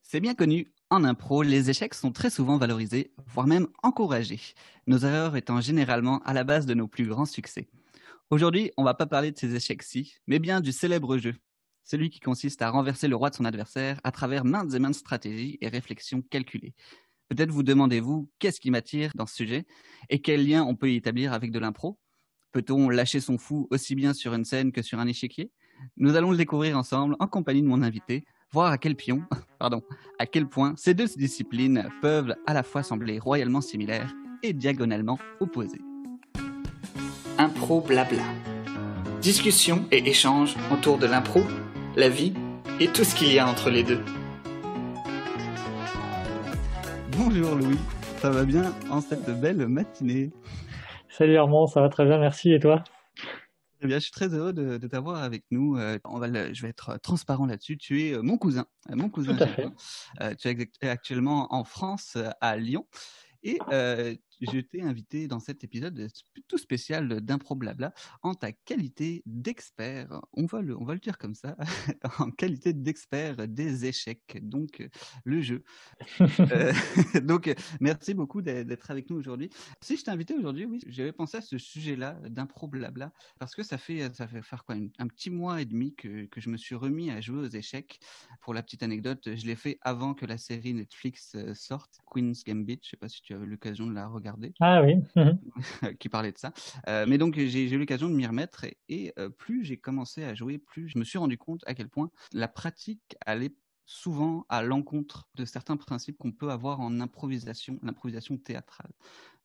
C'est bien connu, en impro, les échecs sont très souvent valorisés, voire même encouragés, nos erreurs étant généralement à la base de nos plus grands succès. Aujourd'hui, on va pas parler de ces échecs-ci, mais bien du célèbre jeu, celui qui consiste à renverser le roi de son adversaire à travers maintes et maintes stratégies et réflexions calculées. Peut-être vous demandez-vous qu'est-ce qui m'attire dans ce sujet et quel lien on peut y établir avec de l'impro. Peut-on lâcher son fou aussi bien sur une scène que sur un échiquier? Nous allons le découvrir ensemble en compagnie de mon invité, voir à quel pion, pardon, à quel point ces deux disciplines peuvent à la fois sembler royalement similaires et diagonalement opposées. Impro Blabla. Discussion et échange autour de l'impro, la vie et tout ce qu'il y a entre les deux. Bonjour Louis, ça va bien en cette belle matinée? Salut Armand, ça va très bien, merci. Et toi? Eh bien, je suis très heureux de t'avoir avec nous. Je vais être transparent là-dessus. Tu es mon Tout cousin à fait. germain. Tu es actuellement en France, à Lyon. Et je t'ai invité dans cet épisode tout spécial d'Impro Blabla en ta qualité d'expert, on va le dire comme ça, en qualité d'expert des échecs, donc le jeu. Euh, donc, merci beaucoup d'être avec nous aujourd'hui. Si je t'ai invité aujourd'hui, oui, j'avais pensé à ce sujet-là d'impro blabla, parce que ça fait faire quoi, un petit mois et demi que je me suis remis à jouer aux échecs. Pour la petite anecdote, je l'ai fait avant que la série Netflix sorte, Queen's Gambit. Je sais pas si tu as eu l'occasion de la regarder, Ah oui. qui parlait de ça. Mais donc, j'ai eu l'occasion de m'y remettre et plus j'ai commencé à jouer, plus je me suis rendu compte à quel point la pratique allait souvent à l'encontre de certains principes qu'on peut avoir en improvisation, l'improvisation théâtrale.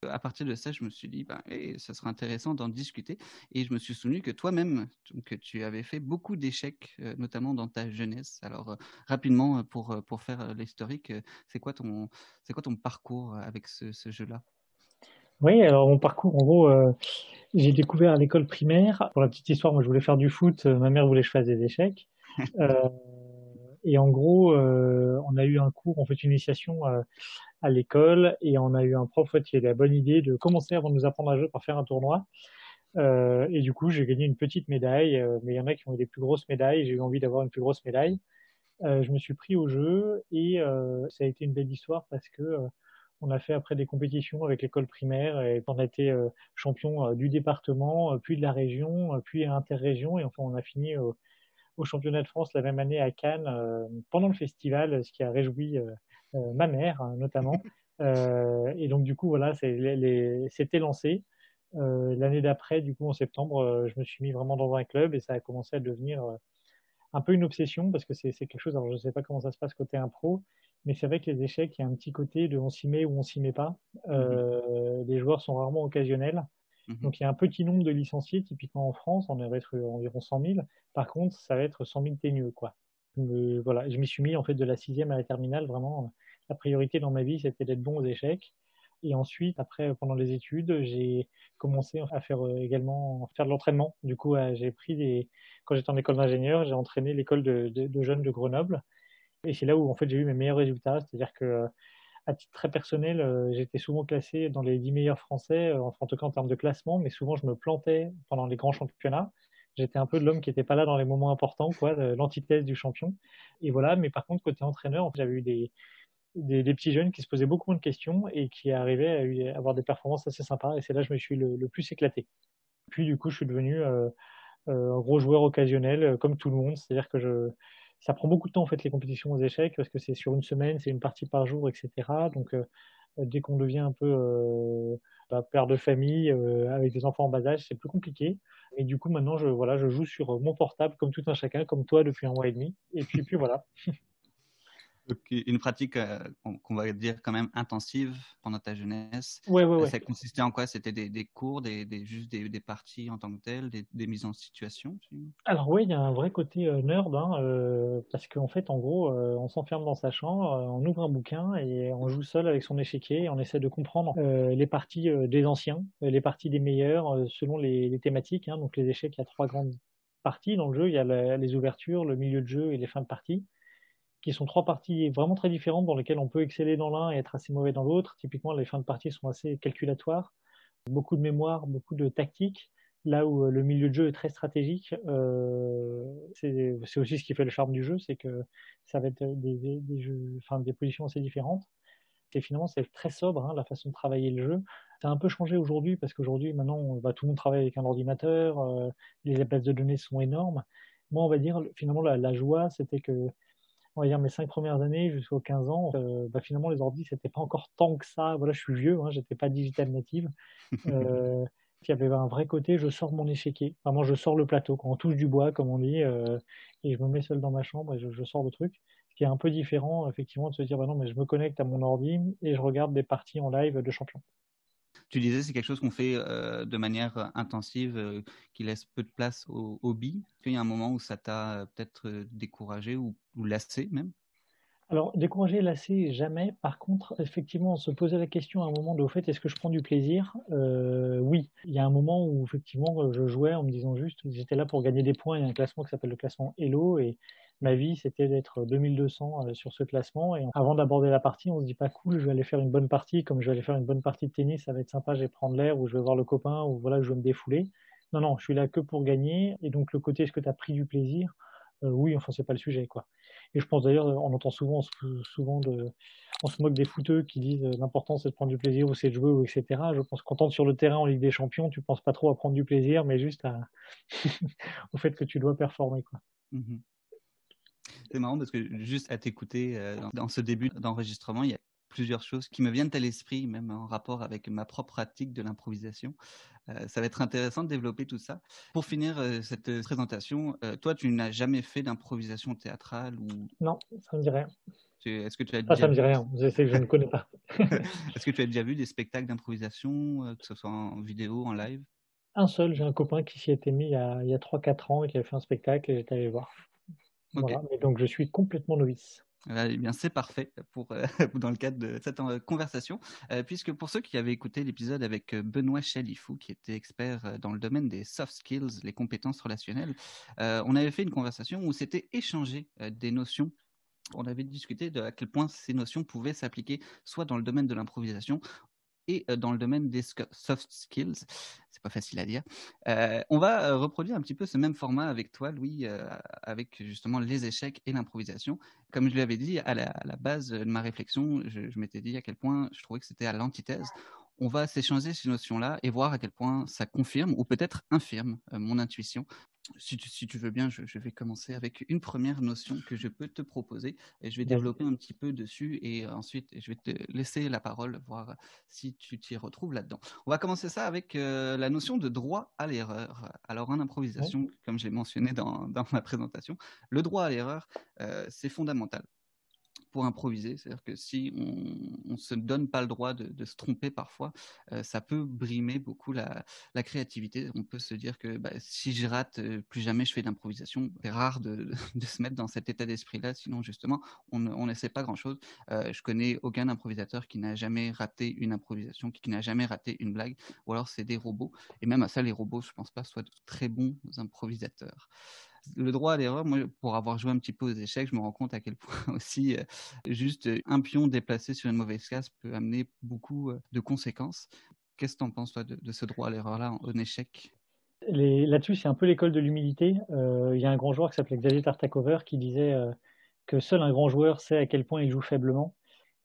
À partir de ça, je me suis dit, ben, ça serait intéressant d'en discuter. Et je me suis souvenu que toi-même, que tu avais fait beaucoup d'échecs, notamment dans ta jeunesse. Alors, rapidement, pour faire l'historique, c'est quoi ton parcours avec ce jeu-là? Oui, alors mon parcours, en gros, j'ai découvert à l'école primaire. Pour la petite histoire, moi je voulais faire du foot, ma mère voulait que je fasse des échecs. Euh, et en gros, on a eu un cours, on fait une initiation à l'école, et on a eu un prof en fait, qui a eu la bonne idée de commencer avant de nous apprendre à jouer par faire un tournoi. Et du coup, j'ai gagné une petite médaille, mais il y en a qui ont eu des plus grosses médailles, j'ai eu envie d'avoir une plus grosse médaille. Je me suis pris au jeu et ça a été une belle histoire parce que on a fait après des compétitions avec l'école primaire et on a été champion du département, puis de la région, puis interrégion et enfin on a fini au championnat de France la même année à Cannes pendant le festival, ce qui a réjoui ma mère hein, notamment. Et donc du coup voilà, c'était lancé. L'année d'après, du coup en septembre, je me suis mis vraiment dans un club et ça a commencé à devenir un peu une obsession parce que c'est quelque chose, alors je ne sais pas comment ça se passe côté impro, mais c'est vrai que les échecs, il y a un petit côté de on s'y met ou on s'y met pas. Mhm, Les joueurs sont rarement occasionnels. mhm. Donc il y a un petit nombre de licenciés, typiquement en France, on va être environ 100 000. Par contre, ça va être 100 000 teigneux, quoi. Voilà, je m'y suis mis en fait de la sixième à la terminale, vraiment. La priorité dans ma vie, c'était d'être bon aux échecs. Et ensuite, après, pendant les études, j'ai commencé à faire également faire de l'entraînement. Du coup, quand j'étais en école d'ingénieur, j'ai entraîné l'école de jeunes de Grenoble. Et c'est là où en fait j'ai eu mes meilleurs résultats. C'est-à-dire que à titre très personnel, j'étais souvent classé dans les 10 meilleurs français, enfin, en tout cas en termes de classement, mais souvent je me plantais pendant les grands championnats. J'étais un peu de l'homme qui n'était pas là dans les moments importants, quoi, l'antithèse du champion. Et voilà, mais par contre, côté entraîneur, en fait, j'avais eu des petits jeunes qui se posaient beaucoup moins de questions et qui arrivaient avoir des performances assez sympas. Et c'est là que je me suis le plus éclaté. Puis du coup, je suis devenu un gros joueur occasionnel, comme tout le monde. C'est-à-dire que ça prend beaucoup de temps en fait les compétitions aux échecs parce que c'est sur une semaine, c'est une partie par jour, etc. Donc dès qu'on devient un peu père de famille avec des enfants en bas âge, c'est plus compliqué. Et du coup, maintenant, voilà, je joue sur mon portable comme tout un chacun, comme toi depuis un mois et demi. Et puis voilà. Ok, une pratique qu'on va dire quand même intensive pendant ta jeunesse. Ouais, ouais, ouais. Ça consistait en quoi? C'était des cours, juste des parties en tant que telles, des mises en situation? Alors oui, il y a un vrai côté nerd, hein, parce qu'en fait, en gros, on s'enferme dans sa chambre, on ouvre un bouquin et on joue seul avec son échiquier et on essaie de comprendre les parties des anciens, les parties des meilleurs, selon les thématiques. Hein. Donc les échecs, il y a trois grandes parties dans le jeu. Il y a les ouvertures, le milieu de jeu et les fins de partie, qui sont trois parties vraiment très différentes dans lesquelles on peut exceller dans l'un et être assez mauvais dans l'autre. Typiquement, les fins de partie sont assez calculatoires, beaucoup de mémoire, beaucoup de tactique. Là où le milieu de jeu est très stratégique, c'est aussi ce qui fait le charme du jeu, c'est que ça va être des jeux, enfin, des positions assez différentes. Et finalement, c'est très sobre, hein, la façon de travailler le jeu. Ça a un peu changé aujourd'hui, parce qu'aujourd'hui, maintenant, bah, tout le monde travaille avec un ordinateur, les bases de données sont énormes. Moi, on va dire, finalement, la joie, c'était que, on va dire, mes 5 premières années jusqu'aux 15 ans, bah, finalement, les ordi, c'était pas encore tant que ça. Voilà, je suis vieux, hein, j'étais pas digital native. Euh, il y avait un vrai côté, je sors mon échiquier. Vraiment, je sors le plateau, quand on touche du bois, comme on dit, et je me mets seul dans ma chambre et je sors le truc. Ce qui est un peu différent, effectivement, de se dire, bah non, mais je me connecte à mon ordi et je regarde des parties en live de champions. Tu disais, c'est quelque chose qu'on fait de manière intensive, qui laisse peu de place au hobby. Est-ce qu'il y a un moment où ça t'a peut-être découragé ou lassé même? Alors, décourager, lassé, jamais. Par contre, effectivement, on se posait la question à un moment de, au fait, est-ce que je prends du plaisir? Oui. Il y a un moment où, effectivement, je jouais en me disant juste, j'étais là pour gagner des points. Il y a un classement qui s'appelle le classement Elo, et ma vie, c'était d'être 2200 sur ce classement. Et avant d'aborder la partie, on se dit pas cool, je vais aller faire une bonne partie, comme je vais aller faire une bonne partie de tennis, ça va être sympa, je vais prendre l'air, ou je vais voir le copain, ou voilà, je vais me défouler. Non, non, je suis là que pour gagner. Et donc, le côté, est-ce que tu as pris du plaisir? Oui, enfin, c'est pas le sujet, quoi. Et je pense d'ailleurs, on entend on se moque des footeux qui disent l'important c'est de prendre du plaisir ou c'est de jouer, ou etc. Je pense que quand tu entres sur le terrain en Ligue des Champions, tu penses pas trop à prendre du plaisir, mais juste au fait que tu dois performer, quoi. Mhm. C'est marrant parce que juste à t'écouter dans ce début d'enregistrement, il y a plusieurs choses qui me viennent à l'esprit, même en rapport avec ma propre pratique de l'improvisation. Ça va être intéressant de développer tout ça. Pour finir cette présentation, toi, tu n'as jamais fait d'improvisation théâtrale ou Non, ça me dit rien. est-ce que tu as Ah, déjà ça me dit vu rien. Je sais que je ne connais pas. est-ce que tu as déjà vu des spectacles d'improvisation, que ce soit en vidéo, en live? Un seul, j'ai un copain qui s'y était mis il y a 3-4 ans et qui avait fait un spectacle et j'étais allé voir. Ok. Voilà, mais donc je suis complètement novice. Eh bien, c'est parfait pour dans le cadre de cette conversation, puisque pour ceux qui avaient écouté l'épisode avec Benoît Chalifou, qui était expert dans le domaine des soft skills, les compétences relationnelles, on avait fait une conversation où s'était échangé des notions. On avait discuté de à quel point ces notions pouvaient s'appliquer soit dans le domaine de l'improvisation et dans le domaine des soft skills. C'est pas facile à dire. On va reproduire un petit peu ce même format avec toi, Louis, avec justement les échecs et l'improvisation. Comme je l'avais dit, à la base de ma réflexion, je m'étais dit à quel point je trouvais que c'était à l'antithèse. On va s'échanger ces notions-là et voir à quel point ça confirme ou peut-être infirme mon intuition. Si tu veux bien, je vais commencer avec une première notion que je peux te proposer et je vais Vas-y. développer un petit peu dessus et ensuite je vais te laisser la parole, voir si tu t'y retrouves là-dedans. On va commencer ça avec la notion de droit à l'erreur. Alors en Ouais. improvisation, comme je l'ai mentionné dans ma présentation, le droit à l'erreur, c'est fondamental pour improviser. C'est-à-dire que si on se donne pas le droit de se tromper parfois, ça peut brimer beaucoup la créativité. On peut se dire que bah, si je rate, plus jamais je fais d'improvisation. C'est rare de se mettre dans cet état d'esprit-là, sinon justement, on ne sait pas grand-chose. Je connais aucun improvisateur qui n'a jamais raté une improvisation, qui n'a jamais raté une blague, ou alors c'est des robots. Et même à ça, les robots, je pense pas soient de très bons improvisateurs. Le droit à l'erreur, moi, pour avoir joué un petit peu aux échecs, je me rends compte à quel point aussi juste un pion déplacé sur une mauvaise case peut amener beaucoup de conséquences. Qu'est-ce que tu en penses, toi, de ce droit à l'erreur-là en échec? Là-dessus, c'est un peu l'école de l'humilité. Il y a un grand joueur qui s'appelait Xavier Tartacover qui disait que seul un grand joueur sait à quel point il joue faiblement.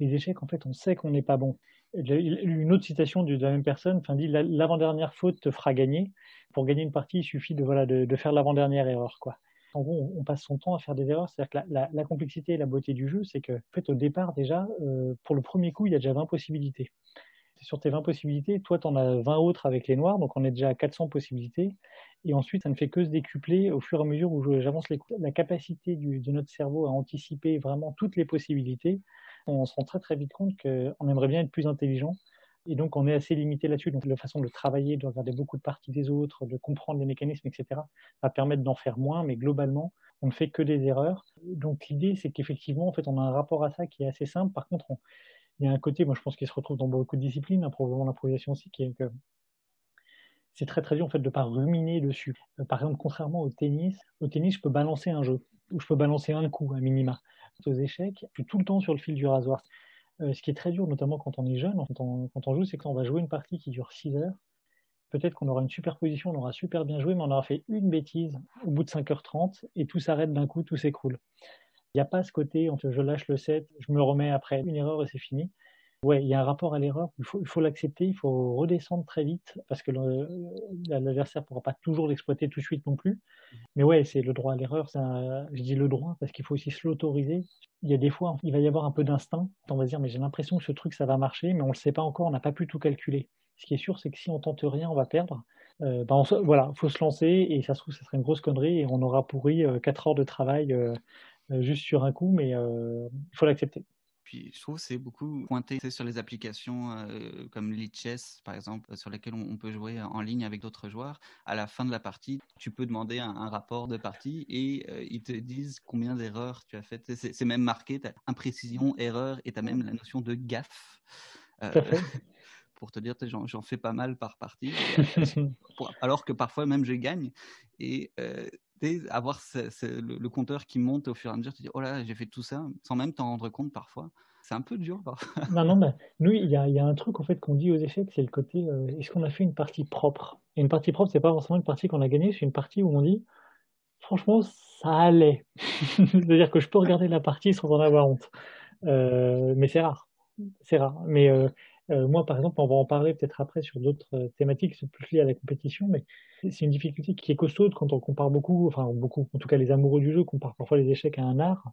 Les échecs, en fait, on sait qu'on n'est pas bon. Une autre citation de la même personne dit l'avant-dernière faute te fera gagner. Pour gagner une partie, il suffit de faire l'avant-dernière erreur, quoi. En gros, on passe son temps à faire des erreurs. C'est-à-dire que la complexité et la beauté du jeu, c'est que, en fait, au départ, déjà, pour le premier coup, il y a déjà 20 possibilités. Sur tes 20 possibilités, toi, tu en as 20 autres avec les noirs, donc on est déjà à 400 possibilités. Et ensuite, ça ne fait que se décupler au fur et à mesure où j'avance la capacité de notre cerveau à anticiper vraiment toutes les possibilités. On se rend très très vite compte qu'on aimerait bien être plus intelligent. Et donc, on est assez limité là-dessus. Donc, la façon de travailler, de regarder beaucoup de parties des autres, de comprendre les mécanismes, etc., va permettre d'en faire moins. Mais globalement, on ne fait que des erreurs. Donc, l'idée, c'est qu'effectivement, en fait, on a un rapport à ça qui est assez simple. Par contre, il y a un côté, moi je pense qu'il se retrouve dans beaucoup de disciplines, hein, probablement l'improvisation aussi, qui est que c'est très très dur en fait de ne pas ruminer dessus. Par exemple, contrairement au tennis, je peux balancer un jeu, ou je peux balancer un coup à minima. Aux échecs, je suis tout le temps sur le fil du rasoir. Ce qui est très dur, notamment quand on est jeune, quand on joue, c'est qu'on va jouer une partie qui dure 6 heures. peut-être qu'on aura une super position, on aura super bien joué, mais on aura fait une bêtise au bout de 5h30 et tout s'arrête d'un coup, tout s'écroule. Il n'y a pas ce côté, je lâche le set, je me remets après une erreur et c'est fini. Ouais, il y a un rapport à l'erreur, il faut l'accepter, il faut redescendre très vite parce que l'adversaire ne pourra pas toujours l'exploiter tout de suite non plus. Mais ouais, c'est le droit à l'erreur, je dis le droit parce qu'il faut aussi se l'autoriser. Il y a des fois, il va y avoir un peu d'instinct. On va se dire, mais j'ai l'impression que ce truc, ça va marcher, mais on ne le sait pas encore, on n'a pas pu tout calculer. Ce qui est sûr, c'est que si on tente rien, on va perdre. Voilà, il faut se lancer et ça se trouve, ça serait une grosse connerie et on aura pourri 4 heures de travail juste sur un coup, mais il faut l'accepter. Puis je trouve que c'est beaucoup pointé sur les applications comme Lichess, par exemple, sur lesquelles on peut jouer en ligne avec d'autres joueurs. À la fin de la partie, tu peux demander un rapport de partie et ils te disent combien d'erreurs tu as faites. C'est même marqué, tu as imprécision, erreur, et tu as même la notion de gaffe. Tout à fait. Pour te dire, j'en fais pas mal par partie, alors que parfois même je gagne. Et avoir le compteur qui monte au fur et à mesure, tu te dis, oh là, j'ai fait tout ça, sans même t'en rendre compte parfois. C'est un peu dur parfois. Non, bah, nous, il y a un truc en fait qu'on dit aux échecs, c'est le côté est-ce qu'on a fait une partie propre? Et une partie propre, c'est pas forcément une partie qu'on a gagnée, c'est une partie où on dit franchement, ça allait. C'est-à-dire que je peux regarder la partie sans en avoir honte. Mais c'est rare. C'est rare. Mais moi, par exemple, on va en parler peut-être après sur d'autres thématiques qui sont plus liées à la compétition, mais c'est une difficulté qui est costaude quand on compare beaucoup, enfin beaucoup, en tout cas les amoureux du jeu comparent parfois les échecs à un art.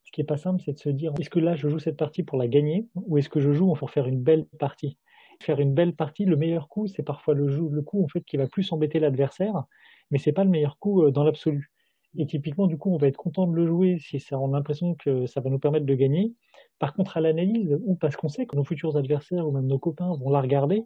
Ce qui est pas simple, c'est de se dire, est-ce que là, je joue cette partie pour la gagner, ou est-ce que je joue pour faire une belle partie? Faire une belle partie, le meilleur coup, c'est parfois le coup en fait qui va plus embêter l'adversaire, mais c'est pas le meilleur coup dans l'absolu. Et typiquement, du coup, on va être content de le jouer si ça rend l'impression que ça va nous permettre de gagner. Par contre, à l'analyse, ou parce qu'on sait que nos futurs adversaires ou même nos copains vont la regarder,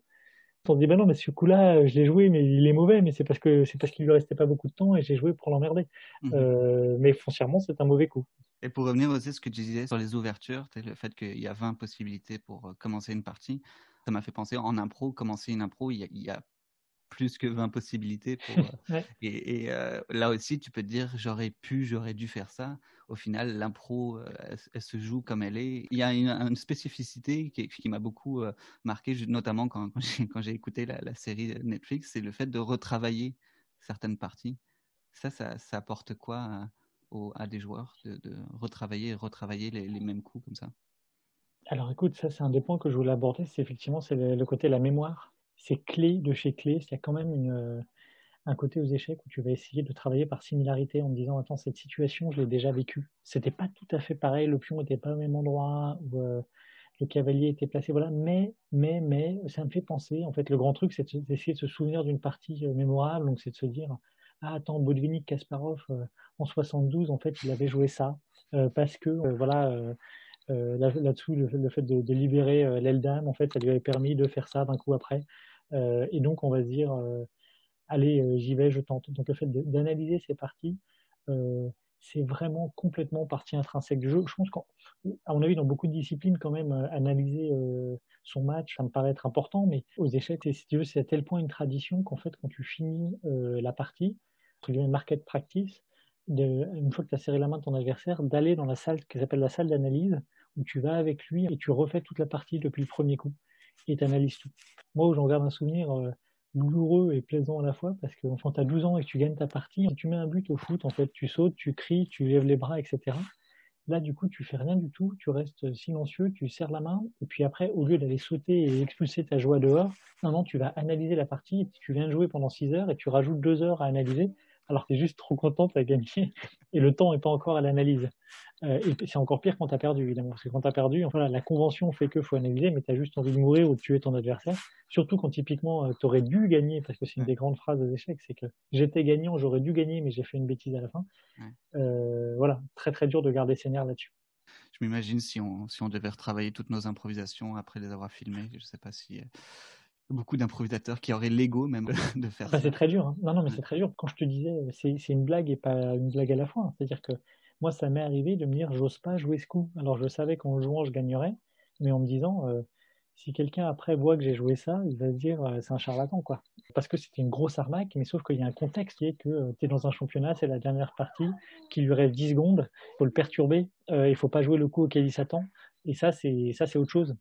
on se dit, bah non, mais ce coup-là, je l'ai joué, mais il est mauvais, mais c'est parce qu'il lui restait pas beaucoup de temps et j'ai joué pour l'emmerder. Mais foncièrement, c'est un mauvais coup. Et pour revenir aussi à ce que tu disais sur les ouvertures, le fait qu'il y a 20 possibilités pour commencer une partie, ça m'a fait penser en impro, commencer une impro, il y a plus que 20 possibilités Ouais. et là aussi tu peux te dire j'aurais dû faire ça. Au final l'impro elle se joue comme elle est. Il y a une spécificité qui m'a beaucoup marqué, notamment quand j'ai écouté la série Netflix, c'est le fait de retravailler certaines parties. Ça apporte quoi à des joueurs de retravailler et retravailler les mêmes coups comme ça? Alors écoute, ça c'est un des points que je voulais aborder, c'est effectivement c'est le côté de la mémoire. C'est clé de chez clé, il y a quand même un côté aux échecs où tu vas essayer de travailler par similarité en me disant attends cette situation je l'ai déjà vécue. C'était pas tout à fait pareil, le pion était pas au même endroit, ou, le cavalier était placé, voilà, mais ça me fait penser, en fait le grand truc c'est d'essayer de se souvenir d'une partie mémorable, donc c'est de se dire ah attends Botvinnik Kasparov en 72 en fait il avait joué ça parce que voilà là-dessous, le fait de libérer l'aile d'âme, en fait, ça lui avait permis de faire ça d'un coup après. Et donc, on va se dire, allez, j'y vais, je tente. Donc, le fait d'analyser ces parties, c'est vraiment complètement partie intrinsèque du jeu. Je pense qu'à mon avis, dans beaucoup de disciplines, quand même, analyser son match, ça me paraît être important, mais aux échecs, si tu veux, c'est à tel point une tradition qu'en fait, quand tu finis la partie, entre guillemets, market practice, une fois que tu as serré la main de ton adversaire, d'aller dans la salle qui s'appelle la salle d'analyse, où tu vas avec lui et tu refais toute la partie depuis le premier coup et tu analyses tout. Moi, où j'en garde un souvenir douloureux et plaisant à la fois, parce que enfin, tu as 12 ans et que tu gagnes ta partie, tu mets un but au foot, en fait, tu sautes, tu cries, tu lèves les bras, etc. Là, du coup, tu fais rien du tout, tu restes silencieux, tu serres la main, et puis après, au lieu d'aller sauter et expulser ta joie dehors, non, tu vas analyser la partie, tu viens de jouer pendant 6 heures et tu rajoutes 2 heures à analyser, alors que tu es juste trop content, tu as gagné, et le temps n'est pas encore à l'analyse. Et c'est encore pire quand tu as perdu, évidemment, parce que quand tu as perdu, enfin, la convention fait qu'il faut analyser, mais tu as juste envie de mourir ou de tuer ton adversaire. Surtout quand typiquement tu aurais dû gagner, parce que c'est une des grandes phrases des échecs, c'est que j'étais gagnant, j'aurais dû gagner, mais j'ai fait une bêtise à la fin. Voilà, très très dur de garder ses nerfs là-dessus. Je m'imagine si on devait retravailler toutes nos improvisations après les avoir filmées, je ne sais pas si beaucoup d'improvisateurs qui auraient l'ego même de faire ça. C'est très dur. Hein. Non, mais c'est très dur. Quand je te disais, c'est une blague et pas une blague à la fois. C'est-à-dire que moi, ça m'est arrivé de me dire, j'ose pas jouer ce coup. Alors, je savais qu'en le jouant, je gagnerais, mais en me disant, si quelqu'un après voit que j'ai joué ça, il va se dire, c'est un charlatan, quoi. Parce que c'était une grosse arnaque, mais sauf qu'il y a un contexte qui est que tu es dans un championnat, c'est la dernière partie, qu'il lui reste 10 secondes, il faut le perturber, il faut pas jouer le coup auquel il s'attend. Et ça, c'est autre chose.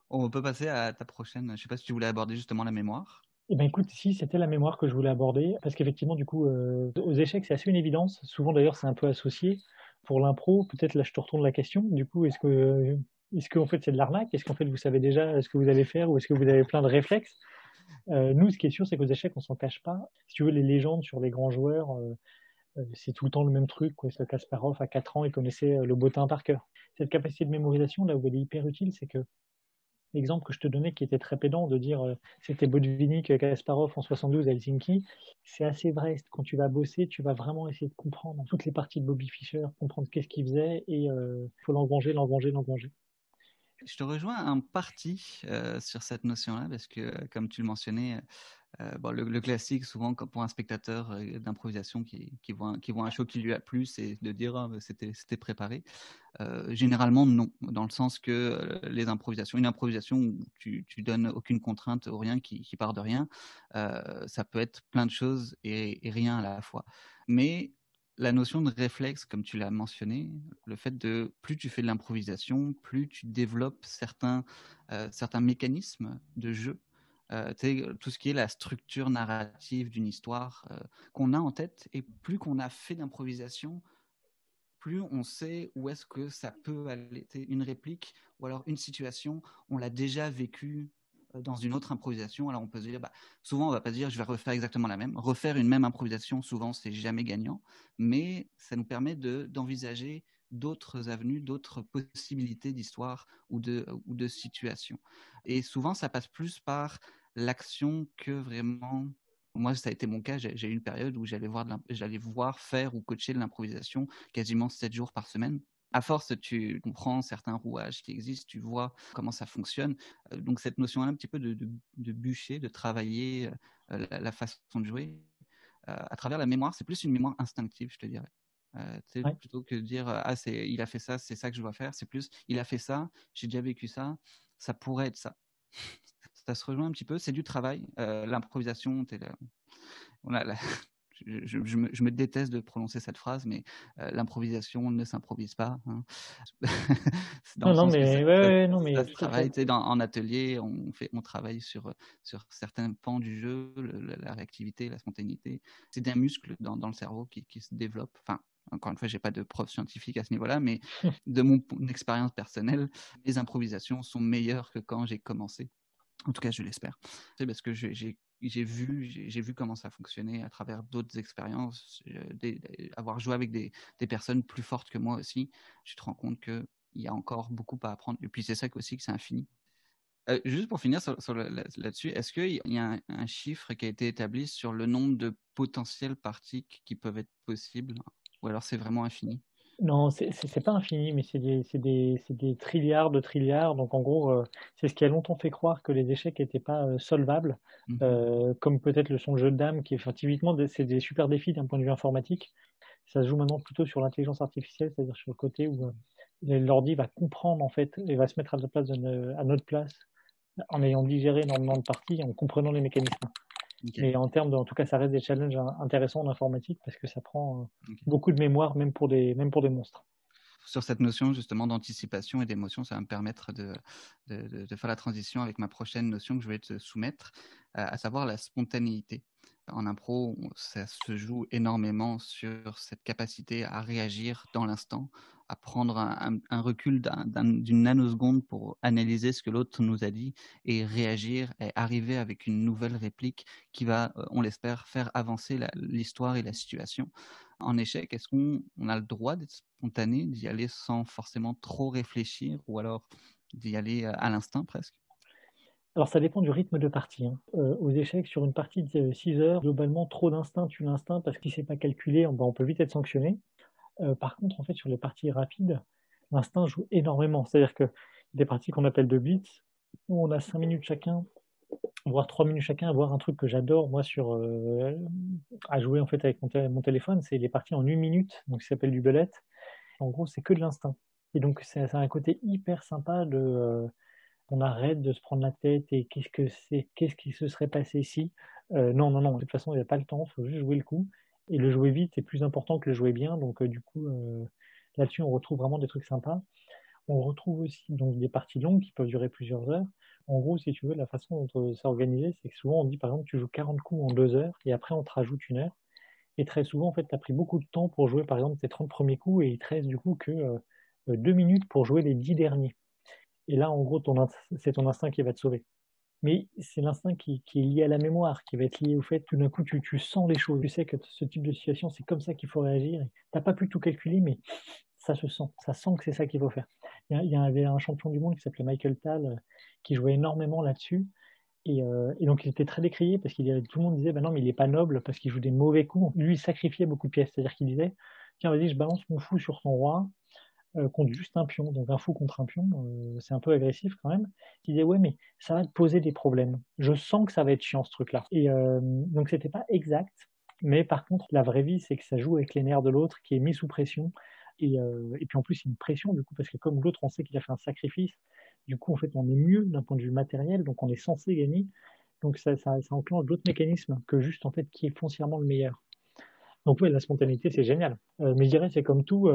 On peut passer à ta prochaine. Je ne sais pas si tu voulais aborder justement la mémoire. Eh ben écoute, si, c'était la mémoire que je voulais aborder, parce qu'effectivement, du coup, aux échecs, c'est assez une évidence. Souvent, d'ailleurs, c'est un peu associé. Pour l'impro, peut-être là, je te retourne la question. Du coup, est-ce que en fait, c'est de l'arnaque? Est-ce qu'en fait, vous savez déjà ce que vous allez faire ou est-ce que vous avez plein de réflexes? Nous, ce qui est sûr, c'est qu'aux échecs, on s'en cache pas. Si tu veux, les légendes sur les grands joueurs, c'est tout le temps le même truc, quoi. Ce Kasparov, à 4 ans, il connaissait le bottin par cœur. Cette capacité de mémorisation, là où elle est hyper utile, c'est que l'exemple que je te donnais qui était très pédant de dire c'était Botvinnik, Kasparov en 72 à Helsinki, c'est assez vrai. Quand tu vas bosser, tu vas vraiment essayer de comprendre toutes les parties de Bobby Fischer, comprendre qu'est-ce qu'il faisait et il faut l'engranger, l'engranger, l'engranger. Je te rejoins en partie sur cette notion-là, parce que, comme tu le mentionnais, bon, le classique, souvent, pour un spectateur d'improvisation qui voit un show qui lui a plu, c'est de dire ah, c'était préparé. Généralement, non, dans le sens que une improvisation où tu donnes aucune contrainte ou rien qui part de rien, ça peut être plein de choses et rien à la fois. Mais la notion de réflexe, comme tu l'as mentionné, le fait de plus tu fais de l'improvisation, plus tu développes certains mécanismes de jeu. Tout ce qui est la structure narrative d'une histoire qu'on a en tête, et plus qu'on a fait d'improvisation, plus on sait où est-ce que ça peut aller. Une réplique ou alors une situation, on l'a déjà vécue dans une autre improvisation. Alors on peut se dire, souvent on va pas dire je vais refaire exactement la même. Refaire une même improvisation, souvent c'est jamais gagnant, mais ça nous permet d'envisager d'autres avenues, d'autres possibilités d'histoire ou de situation. Et souvent ça passe plus par l'action que vraiment. Moi, ça a été mon cas. J'ai eu une période où j'allais voir faire ou coacher de l'improvisation quasiment 7 jours par semaine. À force, tu comprends certains rouages qui existent, tu vois comment ça fonctionne. Donc, cette notion-là, un petit peu de bûcher, de travailler la façon de jouer à travers la mémoire, c'est plus une mémoire instinctive, je te dirais. Ouais. Plutôt que de dire ah, il a fait ça, c'est ça que je dois faire, c'est plus il a fait ça, j'ai déjà vécu ça pourrait être ça. Ça se rejoint un petit peu, c'est du travail. L'improvisation, voilà, je me déteste de prononcer cette phrase, mais l'improvisation ne s'improvise pas. Hein. Dans Non, le non, sens que mais ouais, ouais, non, mais ça se tout à travaille. fait. En atelier, on travaille sur certains pans du jeu, la réactivité, la spontanéité. C'est des muscles dans le cerveau qui se développent. Enfin, encore une fois, j'ai pas de preuves scientifiques à ce niveau-là, mais de mon expérience personnelle, les improvisations sont meilleures que quand j'ai commencé. En tout cas, je l'espère. C'est parce que j'ai vu comment ça fonctionnait à travers d'autres expériences, avoir joué avec des personnes plus fortes que moi aussi. Tu te rends compte qu'il y a encore beaucoup à apprendre. Et puis c'est ça aussi que c'est infini. Juste pour finir là-dessus, est-ce qu'il y a un chiffre qui a été établi sur le nombre de potentielles parties qui peuvent être possibles, ou alors c'est vraiment infini? Non, c'est pas infini, mais c'est des trilliards de trilliards. Donc en gros, c'est ce qui a longtemps fait croire que les échecs n'étaient pas solvables, Mhm. comme peut-être le sont le jeu de dames, qui est typiquement c'est des super défis d'un point de vue informatique. Ça se joue maintenant plutôt sur l'intelligence artificielle, c'est-à-dire sur le côté où l'ordi va comprendre en fait et va se mettre à notre place en ayant digéré énormément de parties, en comprenant les mécanismes. Ok, Mais en tout cas, ça reste des challenges intéressants en informatique parce que ça prend ok. beaucoup de mémoire, même pour des monstres. Sur cette notion justement d'anticipation et d'émotion, ça va me permettre de faire la transition avec ma prochaine notion que je vais te soumettre, à savoir la spontanéité. En impro, ça se joue énormément sur cette capacité à réagir dans l'instant, à prendre un recul d'une nanoseconde pour analyser ce que l'autre nous a dit et réagir et arriver avec une nouvelle réplique qui va, on l'espère, faire avancer l'histoire et la situation. En échec, est-ce qu'on a le droit d'être spontané, d'y aller sans forcément trop réfléchir, ou alors d'y aller à l'instinct presque? Alors, ça dépend du rythme de partie, hein. Aux échecs, sur une partie de 6 heures, globalement, trop d'instinct tue l'instinct parce qu'il ne s'est pas calculé, on peut vite être sanctionné. Par contre, en fait, sur les parties rapides, l'instinct joue énormément. C'est-à-dire que des parties qu'on appelle de blitz, où on a 5 minutes chacun, voire 3 minutes chacun, voire un truc que j'adore, moi, à jouer en fait avec mon téléphone, c'est les parties en 1 minute, donc ça s'appelle du bullet. En gros, c'est que de l'instinct. Et donc, c'est un côté hyper sympa on arrête de se prendre la tête et qu'est-ce qui se serait passé si. Non, non, non, de toute façon, il n'y a pas le temps, il faut juste jouer le coup. Et le jouer vite est plus important que le jouer bien, donc du coup, là-dessus, on retrouve vraiment des trucs sympas. On retrouve aussi donc des parties longues qui peuvent durer plusieurs heures. En gros, si tu veux, la façon dont c'est organisé, c'est que souvent on dit par exemple tu joues 40 coups en 2 heures et après on te rajoute 1 heure. Et très souvent, en fait, tu as pris beaucoup de temps pour jouer par exemple tes 30 premiers coups et il te reste du coup que 2 minutes pour jouer les 10 derniers. Et là, en gros, c'est ton instinct qui va te sauver. Mais c'est l'instinct qui est lié à la mémoire, qui va être lié au fait que tout d'un coup, tu sens les choses. Tu sais que ce type de situation, c'est comme ça qu'il faut réagir. Tu n'as pas pu tout calculer, mais ça se sent. Ça sent que c'est ça qu'il faut faire. Il y avait un champion du monde qui s'appelait Michael Tal, qui jouait énormément là-dessus. Et donc, il était très décrié parce que tout le monde disait, bah non, mais il n'est pas noble parce qu'il joue des mauvais coups. Lui, il sacrifiait beaucoup de pièces. C'est-à-dire qu'il disait, tiens, vas-y, je balance mon fou sur ton roi contre juste un pion. Donc, un fou contre un pion, c'est un peu agressif quand même. Il disait, ouais, mais ça va te poser des problèmes. Je sens que ça va être chiant, ce truc-là. Et donc, c'était pas exact. Mais par contre, la vraie vie, c'est que ça joue avec les nerfs de l'autre qui est mis sous pression. Et puis en plus, il y a une pression, du coup, parce que comme l'autre, on sait qu'il a fait un sacrifice, du coup, en fait, on est mieux d'un point de vue matériel, donc on est censé gagner. Donc ça enclenche d'autres mécanismes que juste en fait qui est foncièrement le meilleur. Donc ouais, la spontanéité, c'est génial. Mais je dirais, c'est comme tout.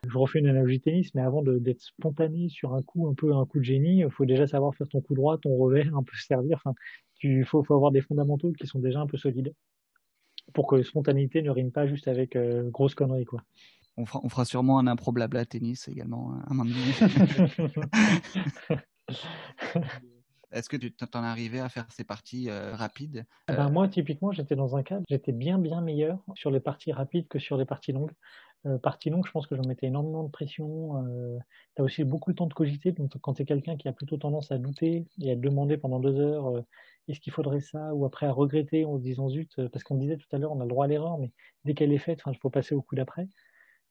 Je refais une analogie tennis, mais avant d'être spontané sur un coup, un peu un coup de génie, il faut déjà savoir faire ton coup droit, ton revers, un peu se servir. Enfin, faut avoir des fondamentaux qui sont déjà un peu solides pour que spontanéité ne rime pas juste avec grosse connerie, quoi. On fera sûrement un impro blabla tennis également à un moment donné. Est-ce que tu t'en es arrivé à faire ces parties rapides? Ben moi, typiquement, j'étais dans un cadre, j'étais bien meilleur sur les parties rapides que sur les parties longues. Parties longues, je pense que j'en mettais énormément de pression. Tu as aussi beaucoup le temps de cogiter. Donc, quand tu es quelqu'un qui a plutôt tendance à douter et à te demander pendant 2 heures est-ce qu'il faudrait ça, ou après à regretter en se disant zut, parce qu'on me disait tout à l'heure, on a le droit à l'erreur, mais dès qu'elle est faite, il faut passer au coup d'après.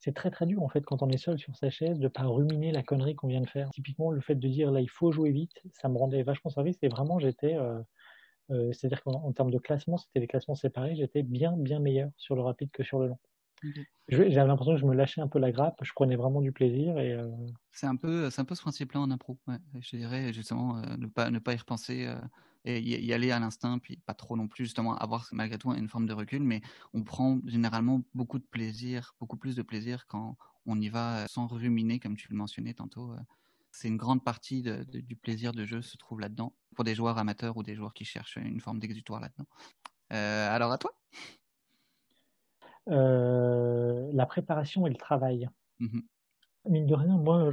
C'est très dur en fait quand on est seul sur sa chaise de pas ruminer la connerie qu'on vient de faire. Typiquement, le fait de dire là il faut jouer vite, ça me rendait vachement service et vraiment c'est-à-dire qu'en termes de classement, c'était des classements séparés, j'étais bien meilleur sur le rapide que sur le long. Ok. J'avais l'impression que je me lâchais un peu la grappe, je prenais vraiment du plaisir C'est un peu ce principe-là en impro. Ouais. Je dirais justement ne pas y repenser et y aller à l'instinct, puis pas trop non plus, justement avoir malgré tout une forme de recul, mais on prend généralement beaucoup de plaisir, beaucoup plus de plaisir quand on y va sans ruminer, comme tu le mentionnais tantôt. C'est une grande partie du plaisir de jeu se trouve là-dedans, pour des joueurs amateurs ou des joueurs qui cherchent une forme d'exutoire là-dedans. Alors à toi? la préparation et le travail. Mhm. Mine de rien, moi,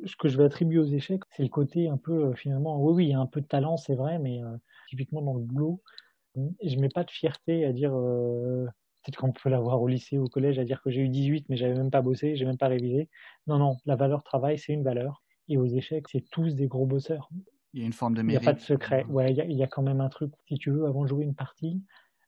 ce que je vais attribuer aux échecs, c'est le côté un peu, finalement, oui, il y a un peu de talent, c'est vrai, mais typiquement dans le boulot, je mets pas de fierté à dire, peut-être qu'on peut l'avoir au lycée, au collège, à dire que j'ai eu 18, mais j'avais même pas bossé, j'ai même pas révisé. Non, la valeur travail, c'est une valeur. Et aux échecs, c'est tous des gros bosseurs. Il y a une forme de Il n'y a pas de mérite. secret. Ouais, il y a quand même un truc. Si tu veux, avant de jouer une partie,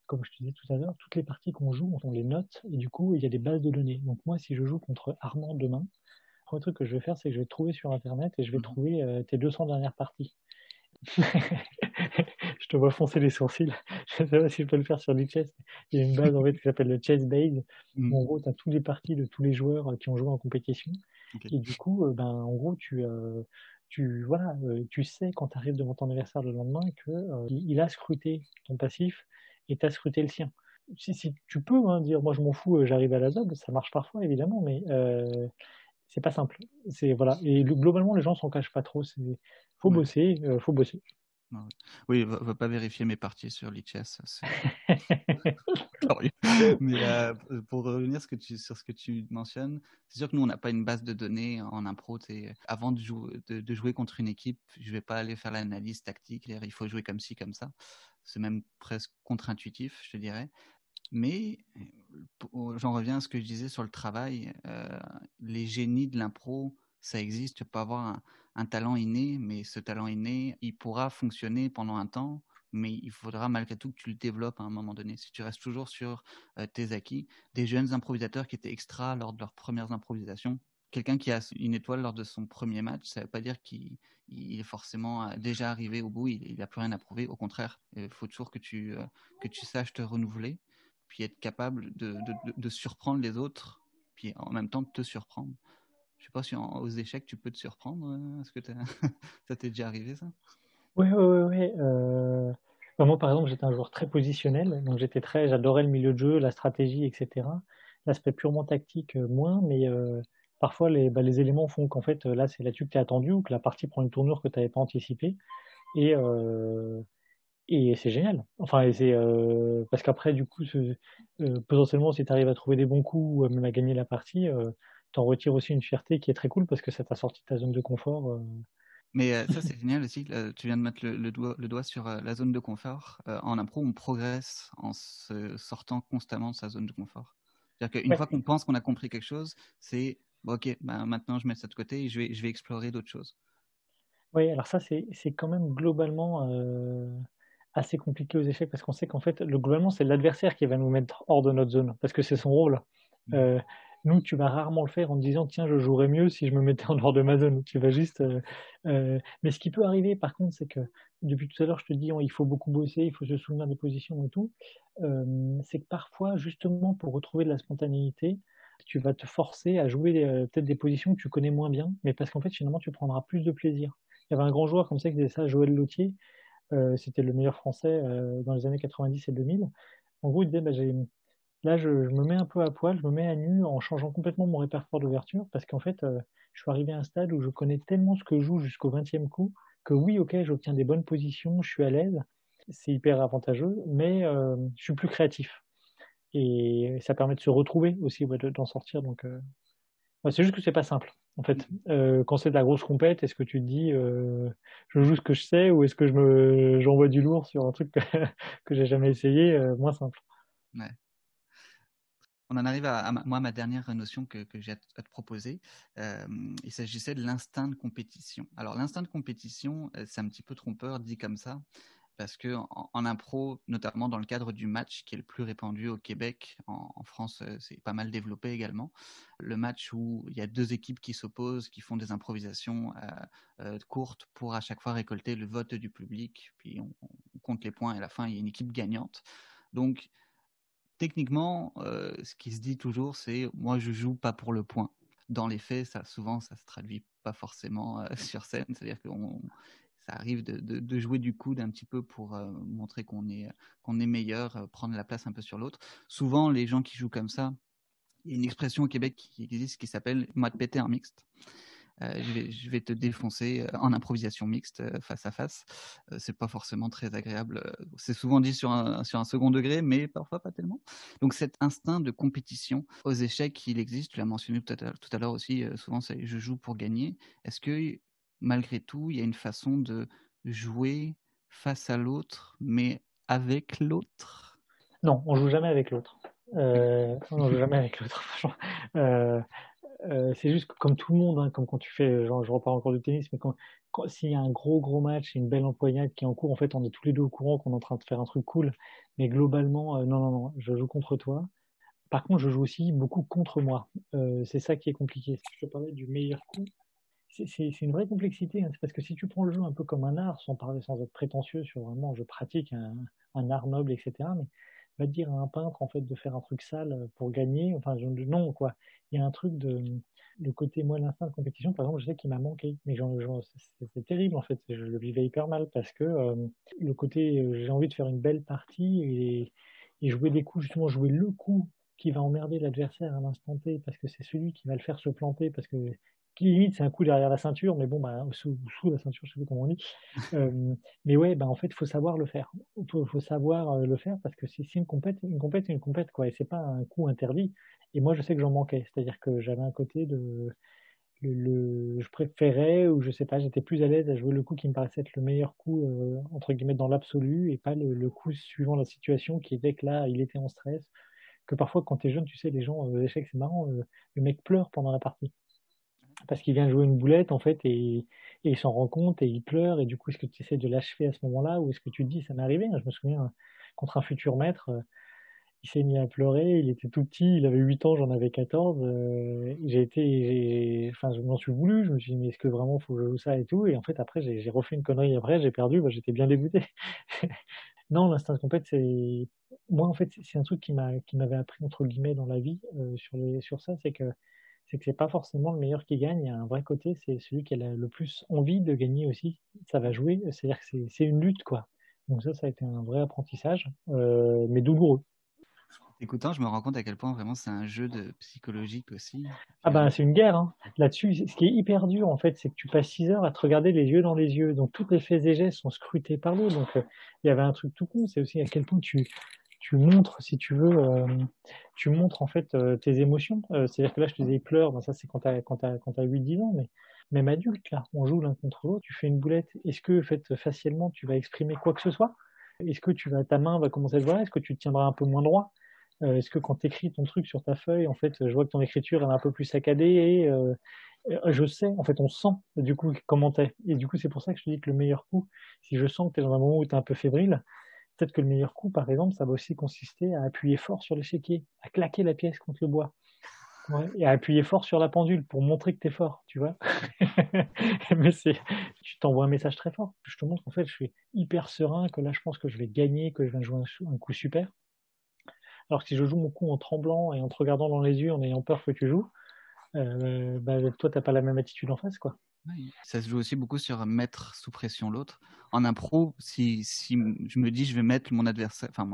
comme je te disais tout à l'heure, toutes les parties qu'on joue, on les note, et du coup, il y a des bases de données. Donc moi, si je joue contre Armand demain, le premier truc que je vais faire, c'est que je vais te trouver sur Internet et je vais trouver tes 200 dernières parties. Je te vois foncer les sourcils. Je ne sais pas si je peux le faire sur Lichess. Il y a une base en fait qui s'appelle le Chess Base. Où, en gros, tu as toutes les parties de tous les joueurs qui ont joué en compétition. Okay. Et du coup, en gros, tu sais quand tu arrives devant ton adversaire le lendemain qu'il a scruté ton passif et tu as scruté le sien. Si tu peux dire moi je m'en fous, j'arrive à la zob, ça marche parfois évidemment, mais c'est pas simple. Voilà. Et globalement, les gens s'en cachent pas trop. Faut bosser, faut bosser. Oui, va pas vérifier mes parties sur Lichess. Mais pour revenir sur ce que tu mentionnes, c'est sûr que nous, on n'a pas une base de données en impro. Avant de jouer contre une équipe, je vais pas aller faire l'analyse tactique, il faut jouer comme ci, comme ça. C'est même presque contre-intuitif, je te dirais. Mais j'en reviens à ce que je disais sur le travail. Les génies de l'impro, ça existe. Tu peux avoir un talent inné, mais ce talent inné, il pourra fonctionner pendant un temps, mais il faudra malgré tout que tu le développes à un moment donné. Si tu restes toujours sur tes acquis, des jeunes improvisateurs qui étaient extra lors de leurs premières improvisations, quelqu'un qui a une étoile lors de son premier match, ça ne veut pas dire qu'il est forcément déjà arrivé au bout, il n'a plus rien à prouver. Au contraire, il faut toujours que tu saches te renouveler, puis être capable de surprendre les autres, puis en même temps de te surprendre. Je sais pas si aux échecs tu peux te surprendre. Est-ce que ça t'est déjà arrivé ça? Ouais. Moi, par exemple, j'étais un joueur très positionnel, donc j'adorais le milieu de jeu, la stratégie, etc. L'aspect purement tactique, moins, mais parfois les éléments font qu'en fait, là, c'est là-dessus que tu es attendu ou que la partie prend une tournure que tu n'avais pas anticipée. Et, euh, et c'est génial. Enfin, parce qu'après, du coup, potentiellement, si tu arrives à trouver des bons coups ou même à gagner la partie, t'en retires aussi une fierté qui est très cool parce que ça t'a sorti de ta zone de confort. Mais ça, c'est génial aussi. Tu viens de mettre le doigt sur la zone de confort. En impro, on progresse en se sortant constamment de sa zone de confort. C'est-à-dire qu'une Ouais, fois qu'on pense qu'on a compris quelque chose, c'est bon, ok, ben, maintenant je mets ça de côté et je vais explorer d'autres choses. ouais, alors ça, c'est quand même globalement assez compliqué aux échecs parce qu'on sait qu'en fait, globalement, c'est l'adversaire qui va nous mettre hors de notre zone parce que c'est son rôle. Mhm. Euh, Nous, tu vas rarement le faire en te disant, tiens, je jouerais mieux si je me mettais en dehors de ma zone. Tu vas juste. Mais ce qui peut arriver, par contre, c'est que depuis tout à l'heure, je te dis, il faut beaucoup bosser, il faut se souvenir des positions et tout. C'est que parfois, justement, pour retrouver de la spontanéité, tu vas te forcer à jouer peut-être des positions que tu connais moins bien, mais parce qu'en fait, finalement, tu prendras plus de plaisir. Il y avait un grand joueur comme ça qui faisait ça, Joël Lautier. C'était le meilleur français dans les années 90 et 2000. En gros, il disait, bah, là, je me mets un peu à poil, je me mets à nu en changeant complètement mon répertoire d'ouverture parce qu'en fait, je suis arrivé à un stade où je connais tellement ce que je joue jusqu'au 20e coup que oui, ok, j'obtiens des bonnes positions, je suis à l'aise, c'est hyper avantageux, mais je suis plus créatif. Et ça permet de se retrouver aussi, ouais, d'en sortir. Donc, ouais, c'est juste que c'est pas simple. En fait, quand c'est de la grosse compète, est-ce que tu te dis, je joue ce que je sais, ou est-ce que j'envoie du lourd sur un truc que, que j'ai jamais essayé, moins simple. Ouais. On en arrive moi, ma dernière notion que j'ai à te proposer. Il s'agissait de l'instinct de compétition. Alors, l'instinct de compétition, c'est un petit peu trompeur dit comme ça, parce que en impro, notamment dans le cadre du match qui est le plus répandu au Québec, en France, c'est pas mal développé également. Le match où il y a deux équipes qui s'opposent, qui font des improvisations courtes pour à chaque fois récolter le vote du public, puis on compte les points et à la fin, il y a une équipe gagnante. Donc, techniquement, ce qui se dit toujours, c'est moi je joue pas pour le point. Dans les faits, souvent ça se traduit pas forcément sur scène, c'est-à-dire que ça arrive de jouer du coude un petit peu pour montrer qu'on est meilleur, prendre la place un peu sur l'autre. Souvent, les gens qui jouent comme ça, il y a une expression au Québec qui existe qui s'appelle moi de péter un mixte. Je vais te défoncer en improvisation mixte face à face. C'est pas forcément très agréable. C'est souvent dit sur un second degré, mais parfois pas tellement. Donc cet instinct de compétition aux échecs, il existe. Tu l'as mentionné tout à l'heure aussi. Souvent, c'est je joue pour gagner. Est-ce que malgré tout, il y a une façon de jouer face à l'autre, mais avec l'autre? Non, on joue jamais avec l'autre. On joue jamais avec l'autre. euh, c'est juste que comme tout le monde, hein, comme quand tu fais, genre, je repars encore du tennis, mais s'il y a un gros match, une belle empoignade qui est en cours, en fait, on est tous les deux au courant qu'on est en train de faire un truc cool. Mais globalement, non, je joue contre toi. Par contre, je joue aussi beaucoup contre moi. C'est ça qui est compliqué. Si je te parlais du meilleur coup, c'est une vraie complexité, hein. C'est parce que si tu prends le jeu un peu comme un art, sans parler, sans être prétentieux sur vraiment, je pratique un art noble, etc. Mais va te dire à un peintre en fait de faire un truc sale pour gagner, enfin non quoi. Il y a un truc de côté moi l'instinct de compétition par exemple, je sais qu'il m'a manqué, mais c'est terrible en fait. Je le vivais hyper mal parce que le côté j'ai envie de faire une belle partie et jouer des coups justement jouer le coup qui va emmerder l'adversaire à l'instant T parce que c'est celui qui va le faire se planter parce que qui limite c'est un coup derrière la ceinture, mais bon, bah, sous la ceinture, je sais pas comment on dit. Euh, mais ouais, bah, en fait, il faut savoir le faire. Faut savoir le faire parce que c'est une compète, quoi, et c'est pas un coup interdit. Et moi, je sais que j'en manquais, c'est-à-dire que j'avais un côté je préférais, ou je sais pas, j'étais plus à l'aise à jouer le coup qui me paraissait être le meilleur coup, entre guillemets, dans l'absolu, et pas le coup suivant la situation qui était que là, il était en stress. Que parfois, quand tu es jeune, tu sais, les gens, aux échecs, c'est marrant, le mec pleure pendant la partie parce qu'il vient de jouer une boulette en fait et il s'en rend compte et il pleure et du coup est-ce que tu essaies de l'achever à ce moment-là ou est-ce que tu te dis ça m'est arrivé, hein, je me souviens contre un futur maître il s'est mis à pleurer, il était tout petit, il avait 8 ans, j'en avais 14, enfin je m'en suis voulu, je me suis dit mais est-ce que vraiment faut que je joue ça et tout et en fait après j'ai refait une connerie après, j'ai perdu, bah, j'étais bien dégoûté. Non, l'instinct de compète c'est moi en fait c'est un truc qui m'avait appris entre guillemets dans la vie sur ça, c'est que c'est pas forcément le meilleur qui gagne. Il y a un vrai côté, c'est celui qui a le plus envie de gagner aussi. Ça va jouer, c'est-à-dire que c'est une lutte, quoi. Donc ça a été un vrai apprentissage, mais douloureux. Écoutant, je me rends compte à quel point vraiment c'est un jeu de psychologique aussi. Ah ben, c'est une guerre, hein. Là-dessus, ce qui est hyper dur, en fait, c'est que tu passes 6 heures à te regarder les yeux dans les yeux. Donc, tous les faits et gestes sont scrutés par l'autre. Donc, il y avait un truc tout con, c'est aussi à quel point tu montres, si tu veux, tu montres en fait tes émotions. C'est-à-dire que là, je te disais, il pleure, ben, ça c'est quand t'as 8-10 ans, mais même adulte, là, on joue l'un contre l'autre, tu fais une boulette. Est-ce que, en fait, facialement, tu vas exprimer quoi que ce soit? Est-ce que ta main va commencer à se voir? Est-ce que tu te tiendras un peu moins droit? Est-ce que quand tu écris ton truc sur ta feuille, en fait, je vois que ton écriture elle est un peu plus saccadée et je sais, en fait, on sent du coup comment t'es. Et du coup, c'est pour ça que je te dis que le meilleur coup, si je sens que tu es dans un moment où tu es un peu fébrile, peut-être que le meilleur coup, par exemple, ça va aussi consister à appuyer fort sur l'échiquier, à claquer la pièce contre le bois. Ouais, et à appuyer fort sur la pendule pour montrer que tu es fort, tu vois. Mais tu t'envoies un message très fort. Je te montre en fait, je suis hyper serein, que là, je pense que je vais gagner, que je viens de jouer un coup super. Alors que si je joue mon coup en tremblant et en te regardant dans les yeux, en ayant peur que tu joues, bah, toi, t'as pas la même attitude en face, quoi. Oui. Ça se joue aussi beaucoup sur mettre sous pression l'autre. En impro, si je me dis je vais mettre mon adversaire, enfin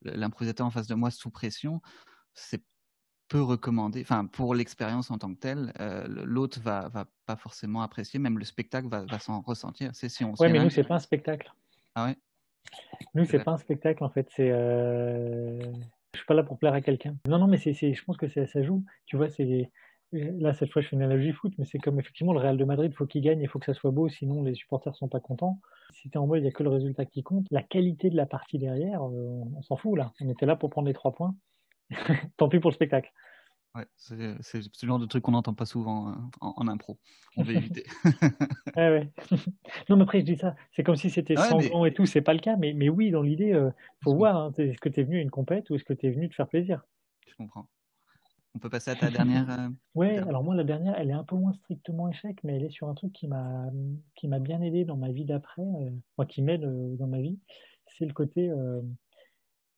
l'improvisateur en face de moi sous pression, c'est peu recommandé. Enfin, pour l'expérience en tant que telle, l'autre va pas forcément apprécier, même le spectacle va s'en ressentir. C'est si on, Ouais, s'il y en mais a un nous, qui... c'est pas un spectacle. Ah ouais, Nous, c'est c'est vrai. pas un spectacle, en fait. Je suis pas là pour plaire à quelqu'un. Non, non, mais je pense que ça joue. Tu vois, là, cette fois, je fais une analogie foot, mais c'est comme effectivement le Real de Madrid, il faut qu'il gagne, il faut que ça soit beau, sinon les supporters sont pas contents. Si t'es en mode, il y a que le résultat qui compte, la qualité de la partie derrière, on s'en fout, là. On était là pour prendre les 3 points. Tant pis pour le spectacle. Ouais, c'est ce genre de truc qu'on n'entend pas souvent en impro. On veut éviter. Ouais, ouais. Non, mais après, je dis ça, c'est comme si c'était Ouais, mais sanglant et tout, c'est pas le cas, mais oui, dans l'idée, faut je voir, comprends. hein, est-ce que t'es venu à une compète ou est-ce que t'es venu te faire plaisir? Je comprends. On peut passer à ta dernière. Ouais, alors moi, la dernière, elle est un peu moins strictement échec, mais elle est sur un truc qui m'a bien aidé dans ma vie d'après, enfin, qui m'aide dans ma vie. C'est le côté,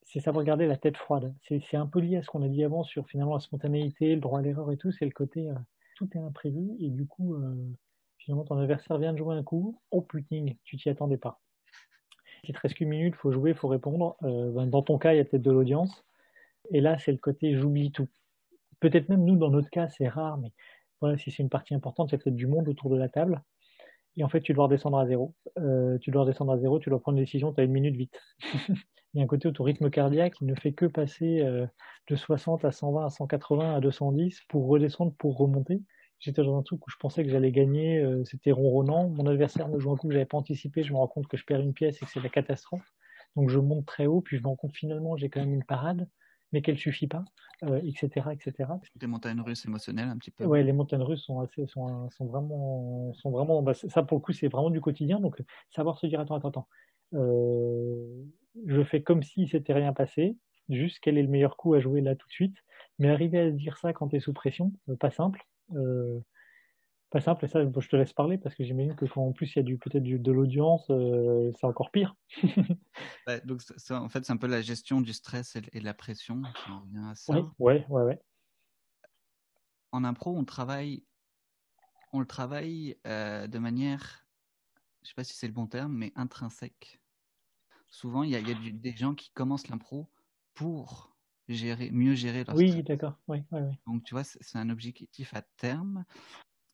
c'est savoir garder la tête froide. C'est un peu lié à ce qu'on a dit avant sur finalement la spontanéité, le droit à l'erreur et tout, c'est le côté, tout est imprévu, et du coup, finalement, ton adversaire vient de jouer un coup, oh putain, tu t'y attendais pas. Il te reste qu'une minute, faut jouer, faut répondre. Ben, dans ton cas, il y a peut-être de l'audience. Et là, c'est le côté j'oublie tout. Peut-être même nous, dans notre cas, c'est rare, mais voilà, si c'est une partie importante, il y a peut-être du monde autour de la table. Et en fait, tu dois redescendre à zéro. Tu dois redescendre à zéro, tu dois prendre une décision, tu as une minute vite. Il y a un côté où ton rythme cardiaque, il ne fait que passer de 60 à 120 à 180 à 210 pour redescendre, pour remonter. J'étais dans un truc où je pensais que j'allais gagner, c'était ronronnant. Mon adversaire me joue un coup que j'avais pas anticipé, je me rends compte que je perds une pièce et que c'est la catastrophe. Donc je monte très haut, puis je me rends compte finalement j'ai quand même une parade, mais qu'elle suffit pas, etc., etc. Des montagnes russes émotionnelles un petit peu. Ouais, les montagnes russes sont vraiment, bah, ça pour le coup, c'est vraiment du quotidien. Donc, savoir se dire, attends, attends, attends, euh, je fais comme si c'était rien passé, juste quel est le meilleur coup à jouer là tout de suite. Mais arriver à se dire ça quand tu es sous pression, pas simple. Euh, Pas simple, et ça, bon, je te laisse parler parce que j'imagine que quand en plus il y a peut-être de l'audience, c'est encore pire. Ouais, donc en fait, c'est un peu la gestion du stress et de la pression, si on revient à Oui, ça. ouais, ouais, ouais. En impro, on le travaille de manière, je sais pas si c'est le bon terme, mais intrinsèque. Souvent, il y a des gens qui commencent l'impro pour mieux gérer leur stress. Oui, d'accord, ouais, ouais, ouais. Donc, tu vois, c'est un objectif à terme.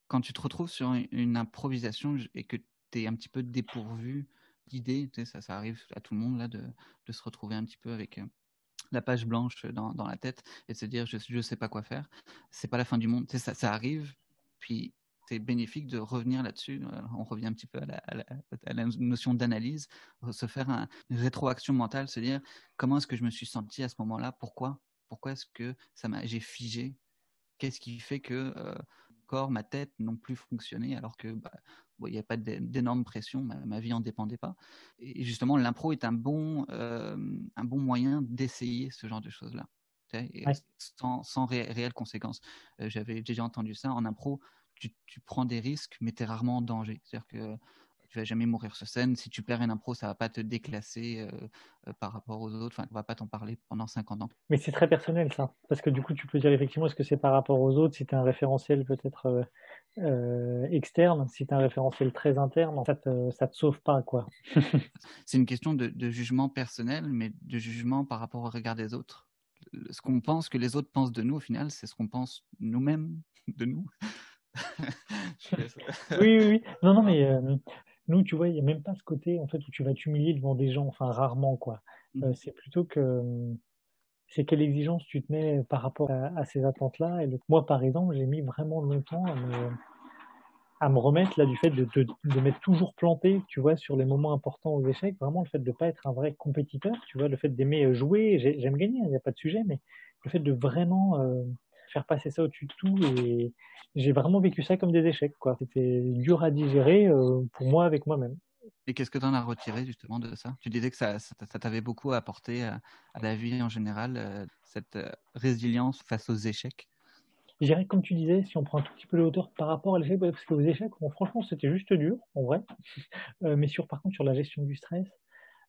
Quand tu te retrouves sur une improvisation et que tu es un petit peu dépourvu d'idées, tu sais, ça arrive à tout le monde là de se retrouver un petit peu avec la page blanche dans la tête et de se dire je sais pas quoi faire. C'est pas la fin du monde, tu sais, ça arrive. Puis c'est bénéfique de revenir là-dessus. On revient un petit peu à la notion d'analyse, se faire une rétroaction mentale, se dire comment est-ce que je me suis senti à ce moment-là, pourquoi est-ce que j'ai figé, qu'est-ce qui fait que mon corps, ma tête n'ont plus fonctionné alors que bah, bon, il n'y a pas d'énorme pression, ma vie n'en dépendait pas. Et justement, l'impro est un bon moyen d'essayer ce genre de choses-là, et Ouais. sans réelles conséquences. J'avais déjà entendu ça en impro. Tu prends des risques, mais tu es rarement en danger. C'est-à-dire que tu vas jamais mourir sur scène. Si tu perds une impro, ça va pas te déclasser par rapport aux autres. Enfin, on va pas t'en parler pendant 50 ans. Mais c'est très personnel ça, parce que du coup tu peux dire effectivement est-ce que c'est par rapport aux autres, si tu as un référentiel peut-être externe, si tu as un référentiel très interne, ça te sauve pas quoi. C'est une question de jugement personnel, mais de jugement par rapport au regard des autres. ce qu'on pense que les autres pensent de nous, au final, c'est ce qu'on pense nous-mêmes de nous. Oui. Non, mais nous, tu vois, il n'y a même pas ce côté en fait où tu vas t'humilier devant des gens, enfin rarement quoi. C'est plutôt que c'est quelle exigence tu te mets par rapport à ces attentes-là. Et moi, par exemple, j'ai mis vraiment longtemps à me remettre là du fait de m'être toujours planté, tu vois, sur les moments importants aux échecs. Vraiment le fait de ne pas être un vrai compétiteur, tu vois, le fait d'aimer jouer, j'aime gagner, il n'y a pas de sujet, mais le fait de vraiment faire passer ça au-dessus de tout, et j'ai vraiment vécu ça comme des échecs, quoi. C'était dur à digérer pour moi avec moi-même. Et qu'est-ce que tu en as retiré justement de ça? Tu disais que ça t'avait beaucoup apporté à la vie en général, cette résilience face aux échecs. Je dirais, comme tu disais, si on prend un tout petit peu de hauteur par rapport à l'échec, parce qu'aux échecs, bon, franchement, c'était juste dur, en vrai. Mais par contre, sur la gestion du stress,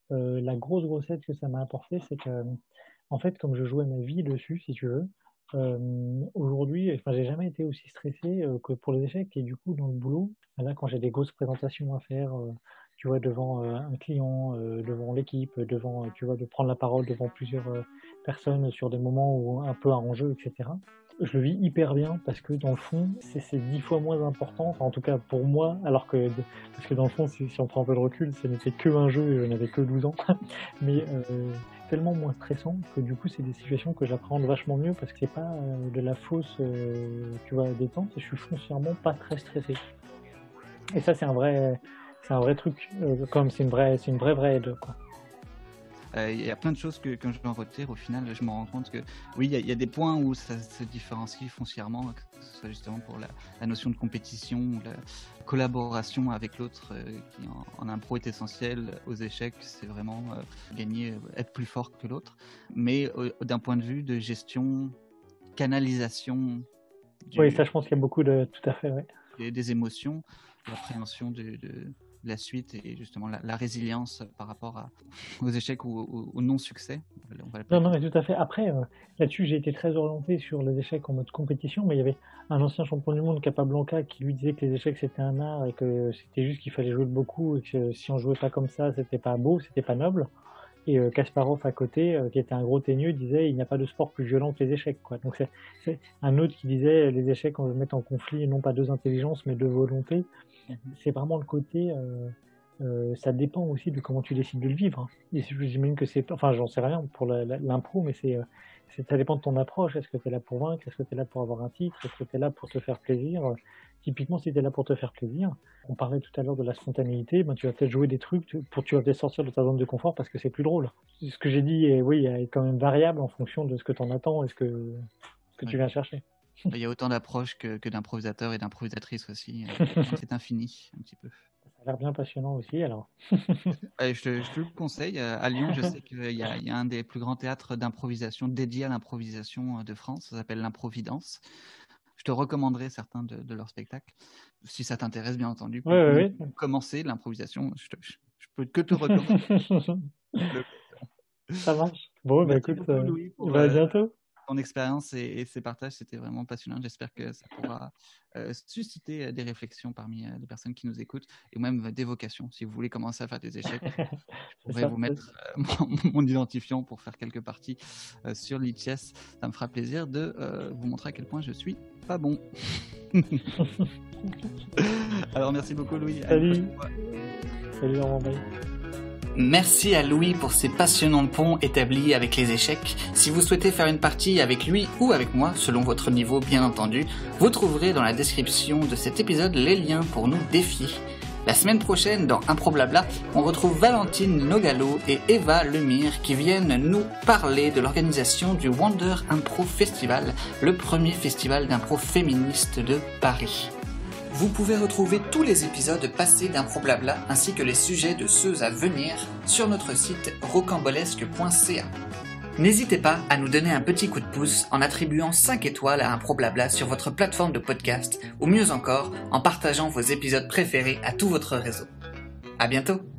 la grosse aide que ça m'a apporté, c'est que, en fait, comme je jouais ma vie dessus, si tu veux, aujourd'hui, enfin, j'ai jamais été aussi stressé que pour les échecs. Et du coup, dans le boulot, là, quand j'ai des grosses présentations à faire, tu vois, devant un client, devant l'équipe, devant, tu vois, de prendre la parole devant plusieurs personnes sur des moments où un peu à enjeu, etc. Je le vis hyper bien parce que dans le fond, c'est 10 fois moins important, enfin en tout cas pour moi, parce que dans le fond, si on prend un peu de recul, ce n'était que un jeu et je n'avais que 12 ans, mais tellement moins stressant que du coup, c'est des situations que j'appréhende vachement mieux parce que c'est pas de la fausse, tu vois, détente, et je suis foncièrement pas très stressé. Et ça, c'est un vrai truc, comme c'est une vraie aide, quoi. Il y a plein de choses que je en retire. Au final, je me rends compte que oui, il y a des points où ça se différencie foncièrement, que ce soit justement pour la notion de compétition, la collaboration avec l'autre qui en impro est essentielle. Aux échecs, c'est vraiment gagner, être plus fort que l'autre. Mais d'un point de vue de gestion, canalisation Oui, ça, je pense qu'il y a beaucoup de... Tout à fait, ouais. des émotions, l'appréhension de la suite et justement la résilience par rapport aux échecs ou au non-succès. Non, mais tout à fait. Après, là-dessus, j'ai été très orienté sur les échecs en mode compétition, mais il y avait un ancien champion du monde, Capablanca, qui lui disait que les échecs c'était un art et que c'était juste qu'il fallait jouer beaucoup et que si on jouait pas comme ça, c'était pas beau, c'était pas noble. Et Kasparov à côté, qui était un gros teigneux, disait il n'y a pas de sport plus violent que les échecs, quoi. Donc c'est un autre qui disait les échecs on les met en conflit non pas deux intelligences mais deux volontés. C'est vraiment le côté ça dépend aussi de comment tu décides de le vivre. Et j'imagine que c'est, enfin j'en sais rien pour l'impro, mais ça dépend de ton approche. Est-ce que tu es là pour vaincre? Est-ce que tu es là pour avoir un titre? Est-ce que tu es là pour te faire plaisir? Typiquement, si tu es là pour te faire plaisir, on parlait tout à l'heure de la spontanéité, ben, tu vas peut-être jouer des trucs, tu vas peut-être sortir de ta zone de confort parce que c'est plus drôle. Ce que j'ai dit oui, est quand même variable en fonction de ce que tu en attends et ce que tu viens chercher. Il y a autant d'approches que d'improvisateurs et d'improvisatrices aussi. C'est infini, un petit peu. Ça a l'air bien passionnant aussi, alors. Je te le conseille. À Lyon, je sais qu'il y a un des plus grands théâtres d'improvisation dédié à l'improvisation de France. Ça s'appelle l'Improvidence. Je te recommanderai certains de leurs spectacles, si ça t'intéresse, bien entendu. Pour commencer l'improvisation, je peux que te recommander. Ça marche. Bon, bah écoute, Louis, à bientôt. Ton expérience et ces partages, c'était vraiment passionnant. J'espère que ça pourra susciter des réflexions parmi les personnes qui nous écoutent et même des vocations. Si vous voulez commencer à faire des échecs, je pourrais vous mettre mon identifiant pour faire quelques parties sur Lichess. Ça me fera plaisir de vous montrer à quel point je suis pas bon. Alors, merci beaucoup, Louis. Salut. Salut, Laurent. Merci à Louis pour ses passionnants ponts établis avec les échecs. Si vous souhaitez faire une partie avec lui ou avec moi, selon votre niveau bien entendu, vous trouverez dans la description de cet épisode les liens pour nous défier. La semaine prochaine, dans Impro Blabla, on retrouve Valentine Nogalo et Eva Lemire qui viennent nous parler de l'organisation du Wonder Impro Festival, le premier festival d'impro féministe de Paris. Vous pouvez retrouver tous les épisodes passés d'Impro Blabla ainsi que les sujets de ceux à venir sur notre site rocambolesque.ca. N'hésitez pas à nous donner un petit coup de pouce en attribuant 5 étoiles à Impro Blabla sur votre plateforme de podcast ou mieux encore en partageant vos épisodes préférés à tout votre réseau. À bientôt!